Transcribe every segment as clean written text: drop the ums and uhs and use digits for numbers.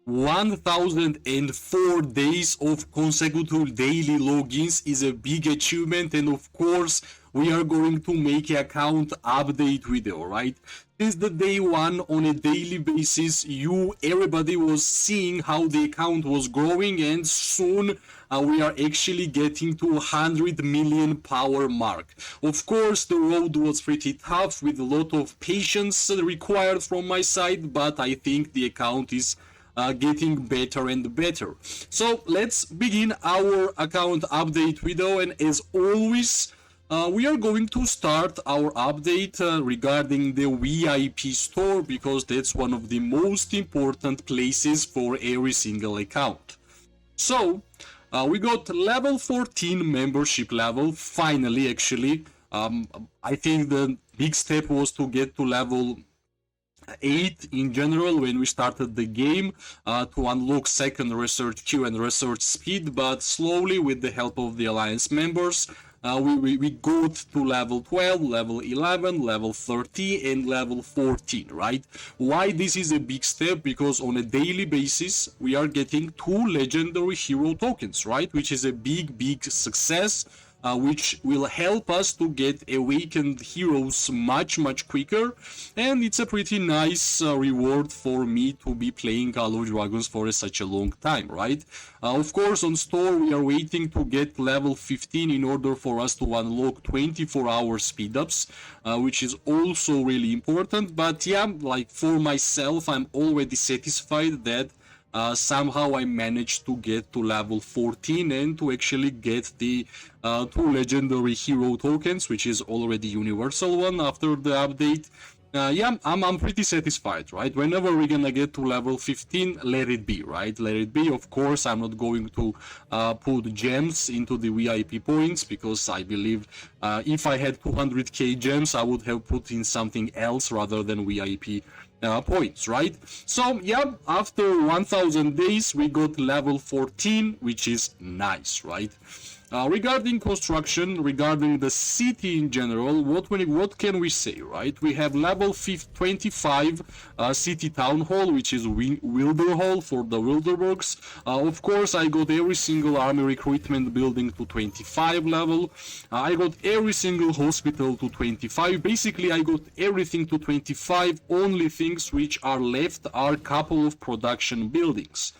1004 days of consecutive daily logins is a big achievement, and of course we are going to make an account update video, right? Since the day one, on a daily basis, everybody was seeing how the account was growing, and soon we are actually getting to 100 million power mark. Of course, the road was pretty tough with a lot of patience required from my side, but I think the account is getting better and better. So let's begin our account update video, and as always, we are going to start our update regarding the VIP store, because that's one of the most important places for every single account. So we got level 14 membership level, finally. Actually, I think the big step was to get to level 8 in general when we started the game to unlock second research queue and research speed, but slowly, with the help of the alliance members, we got to level 12, level 11, level 13, and level 14, right? Why this is a big step? Because on a daily basis we are getting 2 legendary hero tokens, right? Which is a big success, which will help us to get awakened heroes much quicker, and it's a pretty nice reward for me to be playing Call of Dragons for such a long time, right? Of course, on store we are waiting to get level 15 in order for us to unlock 24-hour speedups, which is also really important. But yeah, like for myself, I'm already satisfied that somehow I managed to get to level 14 and to actually get the 2 legendary hero tokens, which is already universal one after the update. Yeah, I'm pretty satisfied, right? Whenever we're gonna get to level 15, let it be, right? Let it be. Of course, I'm not going to put gems into the VIP points, because I believe if I had 200k gems, I would have put in something else rather than VIP points, right? So yeah, after 1000 days we got level 14, which is nice, right? Regarding construction, regarding the city in general, what can we say, right? We have level 25 city town hall, which is Wilder Hall for the Wilderbergs. Of course, I got every single army recruitment building to 25 level. I got every single hospital to 25. Basically, I got everything to 25. Only things which are left are a couple of production buildings.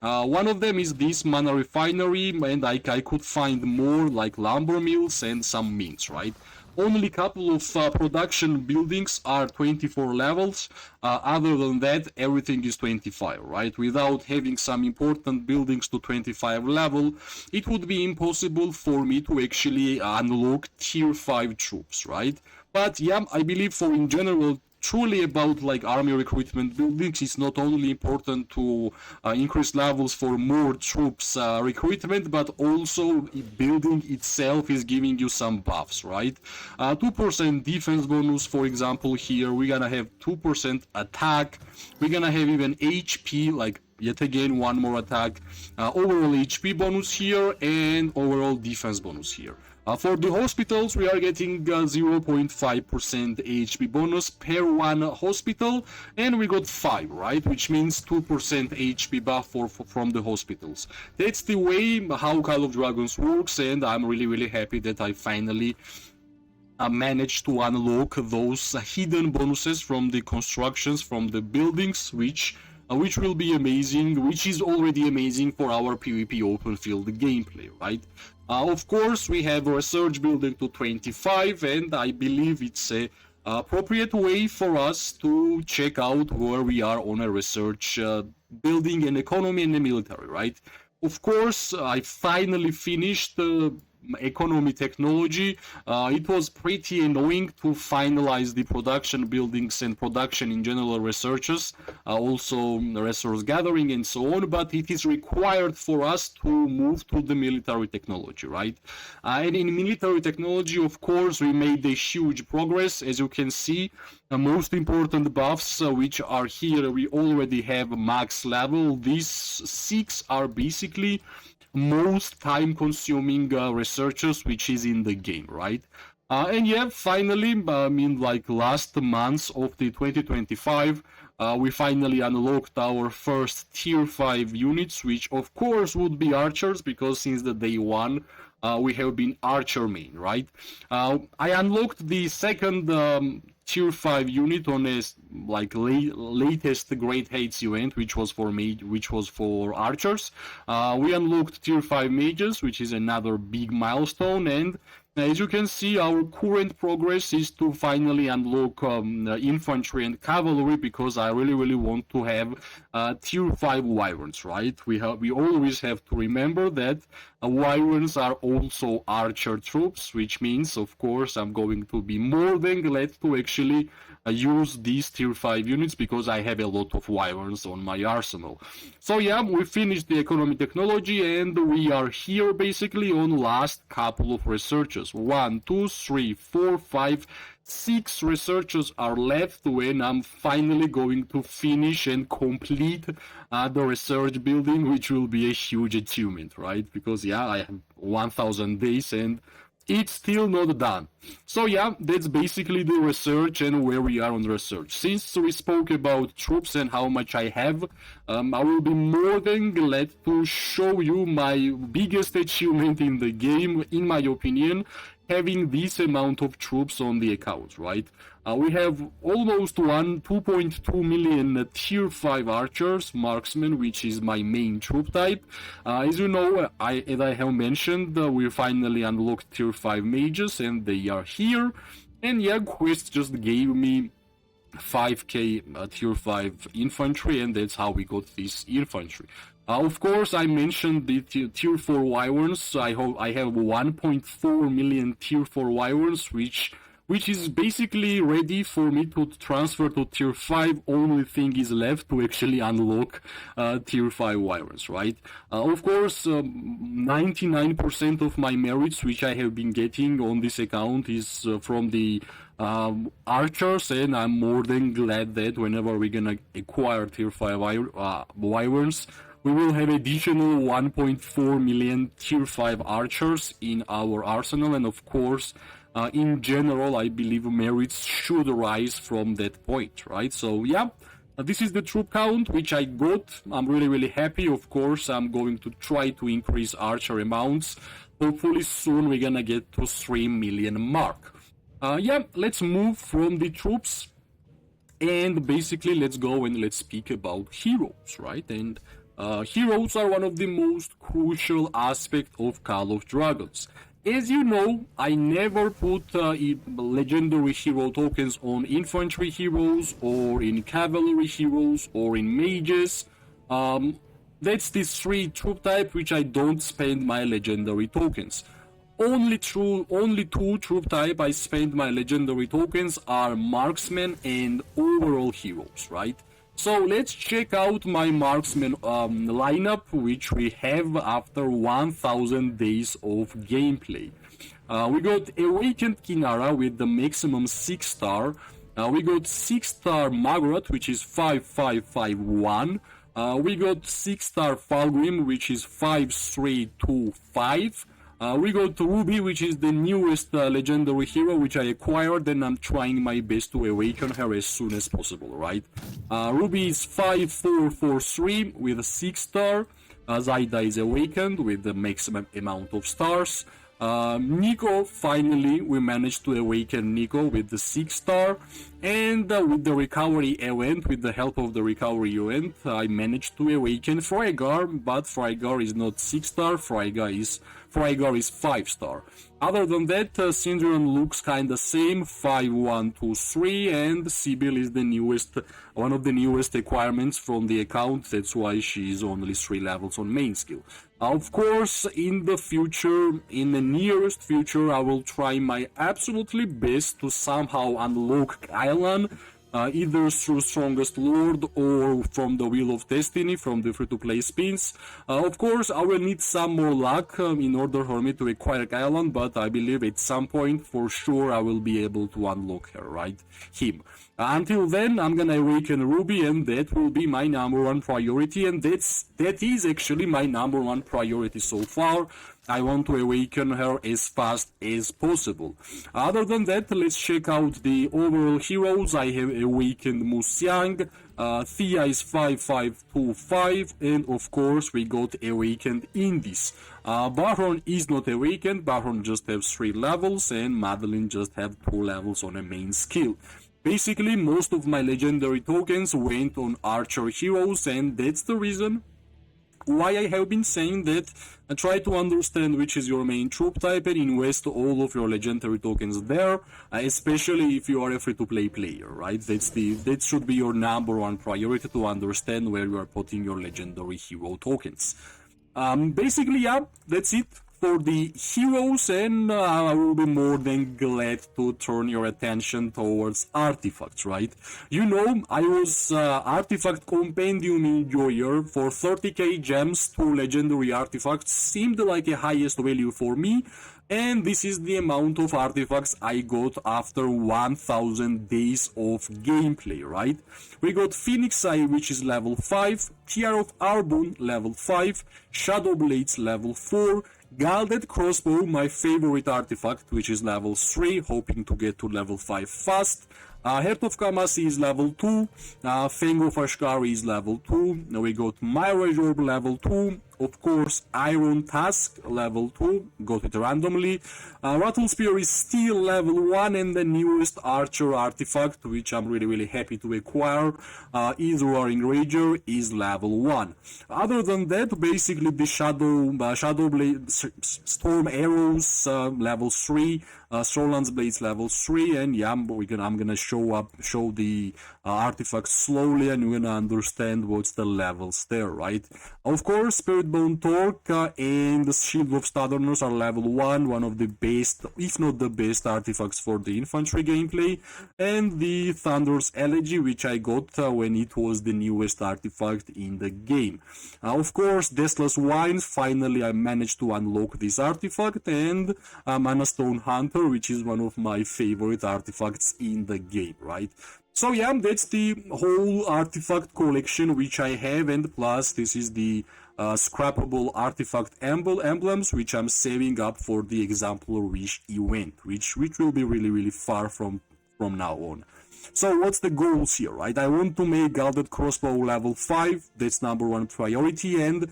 One of them is this mana refinery, and I could find more like lumber mills and some mines, right? Only couple of production buildings are 24 levels. Other than that, everything is 25, right? Without having some important buildings to 25 level, it would be impossible for me to actually unlock tier 5 troops, right? But yeah, I believe for in general, truly about like army recruitment buildings, it's not only important to increase levels for more troops recruitment, but also building itself is giving you some buffs, right? 2% defense bonus, for example. Here we're gonna have 2% attack, we're gonna have even HP, like yet again one more attack, overall HP bonus here, and overall defense bonus here. For the hospitals, we are getting 0.5% HP bonus per one hospital, and we got 5, right? Which means 2% HP buff from the hospitals. That's the way how Call of Dragons works, and I'm really happy that I finally managed to unlock those hidden bonuses from the constructions, from the buildings, which will be amazing, which is already amazing for our PvP open field gameplay, right? Of course, we have a research building to 25, and I believe it's a appropriate way for us to check out where we are on a research building and economy and the military, right? Of course, I finally finished economy technology. It was pretty annoying to finalize the production buildings and production in general researches, also resource gathering and so on, but it is required for us to move to the military technology, right? And in military technology, of course, we made a huge progress. As you can see, the most important buffs which are here, we already have max level. These 6 are basically most time-consuming researchers which is in the game, right? And yeah, finally, I mean, like last months of the 2025, we finally unlocked our first tier 5 units, which of course would be archers, because since the day 1 we have been archer main, right? I unlocked the second tier 5 unit on a latest Great Hates event, which was for archers. We unlocked tier 5 mages, which is another big milestone, and as you can see, our current progress is to finally unlock infantry and cavalry, because I really want to have tier 5 wyverns, right? We always have to remember that wyverns are also archer troops, which means, of course, I'm going to be more than glad to actually use these tier 5 units, because I have a lot of wyverns on my arsenal. So yeah, we finished the economy technology, and we are here basically on last couple of researches. 1, 2, 3, 4, 5, 6 researches are left when I'm finally going to finish and complete the research building, which will be a huge achievement, right? Because yeah, I have 1000 days and it's still not done. So yeah, that's basically the research and where we are on research. Since we spoke about troops and how much I have, I will be more than glad to show you my biggest achievement in the game, in my opinion, having this amount of troops on the account, right? We have almost 2.2 million tier 5 archers, marksmen, which is my main troop type. As you know, as I have mentioned, we finally unlocked tier 5 mages, and they are here. And yeah, quest just gave me 5k tier 5 infantry, and that's how we got this infantry. Of course, I mentioned the tier 4 wyverns. I have 1.4 million tier 4 wyverns, which is basically ready for me to transfer to tier 5. Only thing is left to actually unlock tier 5 wyverns, right? Of course, 99% of my merits which I have been getting on this account is from the archers, and I'm more than glad that whenever we're gonna acquire tier 5 wyverns, we will have additional 1.4 million tier 5 archers in our arsenal, and of course, in general, I believe merits should rise from that point, right? So yeah, this is the troop count which I got. I'm really happy. Of course, I'm going to try to increase archer amounts. Hopefully soon we're gonna get to 3 million mark. Yeah, let's move from the troops, and basically let's go and let's speak about heroes, right? And heroes are one of the most crucial aspects of Call of Dragons. As you know, I never put legendary hero tokens on infantry heroes, or in cavalry heroes, or in mages. That's the 3 troop type which I don't spend my legendary tokens. Only 2 troop type I spend my legendary tokens are marksmen and overall heroes, right? So let's check out my marksman lineup, which we have after 1000 days of gameplay. We got Awakened Kinara with the maximum 6 star. We got 6 star Magrat, which is 5551. We got 6 star Falgrim, which is 5325. We got Ruby, which is the newest legendary hero which I acquired, and I'm trying my best to awaken her as soon as possible, right? Ruby is 5443 with a 6 star. Zaida is awakened with the maximum amount of stars. Nico, finally we managed to awaken Nico with the 6 star, and with the recovery event, with the help of the recovery event, I managed to awaken Freygar, but Freygar is not 6 star, Freygar is 5 star. Other than that, Syndron looks kinda same, 5123, and Sibyl is the newest, one of the newest requirements from the account. That's why she is only 3 levels on main skill. Of course, in the future, in the nearest future, I will try my absolutely best to somehow unlock Kylan, either through Strongest Lord or from the Wheel of Destiny, from the free-to-play spins. Of course, I will need some more luck in order for me to acquire Kylan, but I believe at some point, for sure, I will be able to unlock her, right? Him. Until then, I'm gonna awaken Ruby, and that will be my number 1 priority, and that is actually my number 1 priority so far. I want to awaken her as fast as possible. Other than that, let's check out the overall heroes. I have awakened Musyang, Thea is 5525, and of course we got Awakened in this. Baron is not Awakened, Baron just has 3 levels, and Madeline just have 2 levels on a main skill. Basically, most of my legendary tokens went on archer heroes, and that's the reason why I have been saying that try to understand which is your main troop type and invest all of your legendary tokens there, especially if you are a free-to-play player, right? That should be your number one priority, to understand where you are putting your legendary hero tokens. Basically, yeah, that's it for the heroes, and I will be more than glad to turn your attention towards artifacts, right? You know, I was artifact compendium enjoyer. For 30k gems, 2 legendary artifacts seemed like a highest value for me, and this is the amount of artifacts I got after 1000 days of gameplay, right? We got Phoenix Eye, which is level 5, Tear of Arbon, level 5, Shadow Blades, level 4, Gilded Crossbow, my favorite artifact, which is level 3, hoping to get to level 5 fast. Heart of Kamasi is level 2, Fang of Ashkari is level 2, now we got Mirage Orb level 2, of course Iron Tusk level 2, got it randomly. Rattle Spear is still level 1, and the newest Archer artifact, which I'm really happy to acquire, is Roaring Rager, is level 1. Other than that, basically the Shadow Blade, Storm Arrows level 3, Solan's Blades level 3, and yeah, I'm gonna show the artifacts slowly, and you're gonna understand what's the levels there, right? Of course, Spirit Bone Torque and the Shield of Southerners are level 1, one of the best, if not the best, artifacts for the infantry gameplay, and the Thunder's Elegy, which I got when it was the newest artifact in the game. Of course, Deathless Wines, finally I managed to unlock this artifact, and Mana Stone Hunter, which is one of my favorite artifacts in the game, right? So yeah, that's the whole artifact collection which I have, and plus this is the scrappable artifact emblems, which I'm saving up for the Exemplar Wish event, which will be really far from now on. So what's the goals here, right? I want to make Gilded Crossbow level 5, that's number one priority, and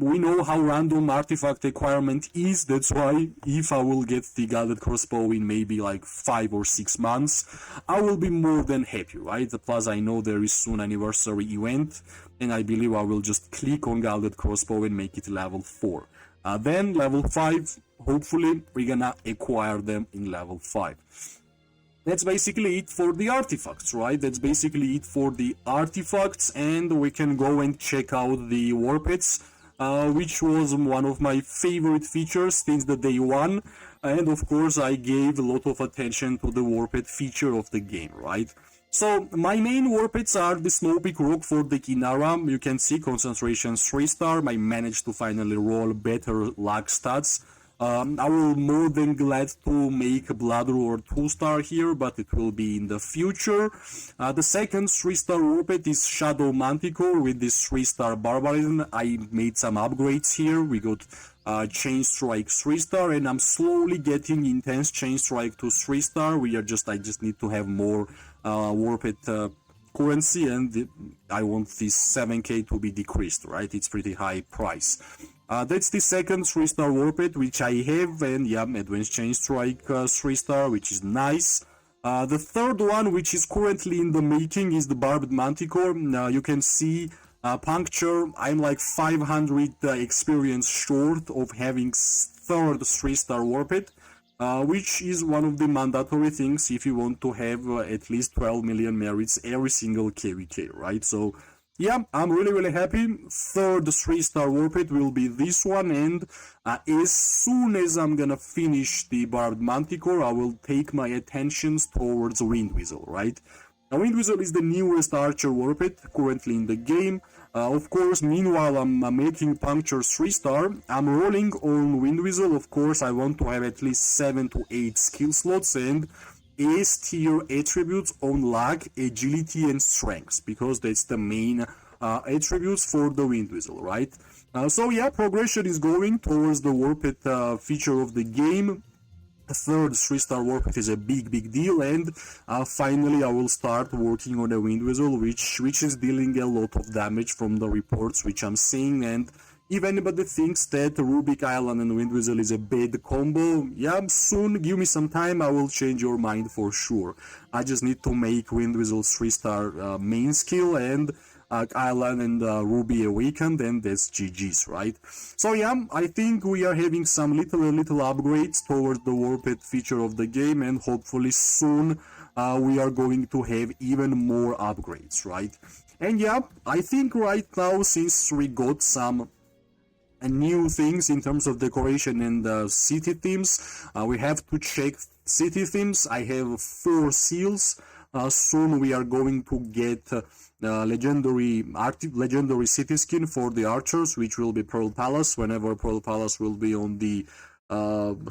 we know how random artifact acquirement is, that's why if I will get the Gilded Crossbow in maybe like 5 or 6 months, I will be more than happy, right? Plus I know there is soon anniversary event, and I believe I will just click on Gilded Crossbow and make it level 4. Then level 5, hopefully we're gonna acquire them in level 5. That's basically it for the artifacts, right? That's basically it for the artifacts, and we can go and check out the Warpets, which was one of my favorite features since the day one, and of course I gave a lot of attention to the Warpet feature of the game, right? So my main Warpets are the Snowpeak Rock for the Kinara. You can see concentration 3-star, I managed to finally roll better luck stats. I will more than glad to make Blood Roar 2-star here, but it will be in the future. The second 3-star Warpet is Shadow Manticore with this 3-star Barbarism. I made some upgrades here. We got Chain Strike 3-star, and I'm slowly getting Intense Chain Strike to 3-star. I just need to have more Warpet currency, and I want this 7k to be decreased, right? It's pretty high price. That's the second 3-star Warpet which I have, and yeah, Advanced Chain Strike 3-star, which is nice. The third one, which is currently in the making, is the Barbed Manticore. You can see Puncture, I'm like 500 experience short of having third 3-star Warpet, which is one of the mandatory things if you want to have at least 12 million merits every single KVK, right? So yeah, I'm really happy. Third 3-star Warpet will be this one, and as soon as I'm gonna finish the Barbed Manticore, I will take my attentions towards Wind Whistle, right? Now, Wind Whistle is the newest Archer Warpet currently in the game. Of course, meanwhile I'm making Puncture 3-star, I'm rolling on Wind Whistle. Of course, I want to have at least 7 to 8 skill slots and S tier attributes on luck, agility and strength, because that's the main attributes for the Wind Whistle, right? So yeah, progression is going towards the Warped feature of the game. the third 3-star warp is a big deal, and finally I will start working on a wind whistle which is dealing a lot of damage from the reports which I'm seeing. And if anybody thinks that Rubik Island and wind whistle is a bad combo, yeah, soon, give me some time, I will change your mind for sure. I just need to make wind whistle 3-star main skill, and Island and Ruby Awakened, and that's GG's, right? So yeah, I think we are having some little upgrades towards the warped feature of the game, and hopefully soon we are going to have even more upgrades, right? And yeah, I think right now, since we got some new things in terms of decoration and city themes, we have to check city themes. I have 4 seals. Soon we are going to get legendary city skin for the archers, which will be Pearl Palace, whenever Pearl Palace will be on the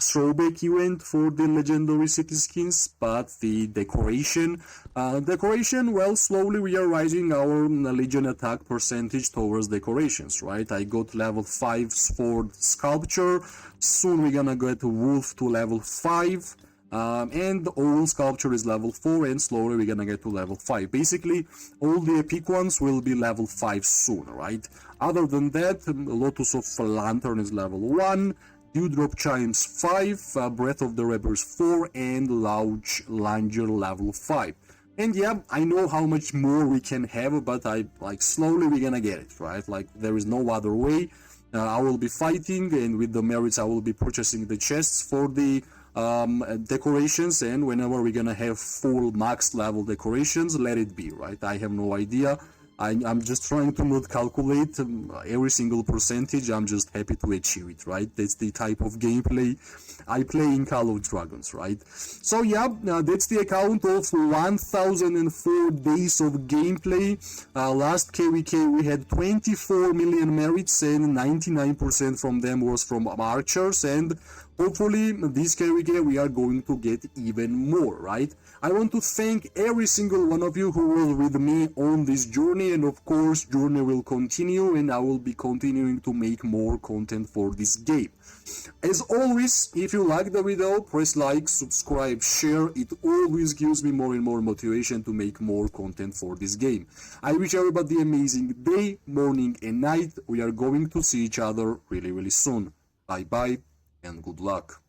throwback event for the legendary city skins. But the decoration, well, slowly we are rising our legion attack percentage towards decorations, right? I got level 5 for sculpture. Soon we're gonna get wolf to level 5. And all sculpture is level 4, and slowly we're gonna get to level 5. Basically, all the epic ones will be level 5 soon, right? Other than that, Lotus of Lantern is level 1, Dewdrop Chimes 5, Breath of the Rebels 4, and Lounge Langer level 5. And yeah, I know how much more we can have, but slowly we're gonna get it, right? Like, there is no other way. I will be fighting, and with the merits I will be purchasing the chests for the decorations, and whenever we're gonna have full max level decorations, let it be, right? I have no idea. I'm just trying to not calculate every single percentage. I'm just happy to achieve it, right? That's the type of gameplay I play in Call of Dragons, right? So yeah, that's the account of 1004 days of gameplay. Last KVK we had 24 million merits, and 99% from them was from archers, and hopefully this KVK we are going to get even more, right? I want to thank every single one of you who was with me on this journey, and of course journey will continue, and I will be continuing to make more content for this game. As always, if you like the video, press like, subscribe, share. It always gives me more and more motivation to make more content for this game. I wish everybody an amazing day, morning and night. We are going to see each other really soon. Bye bye and good luck.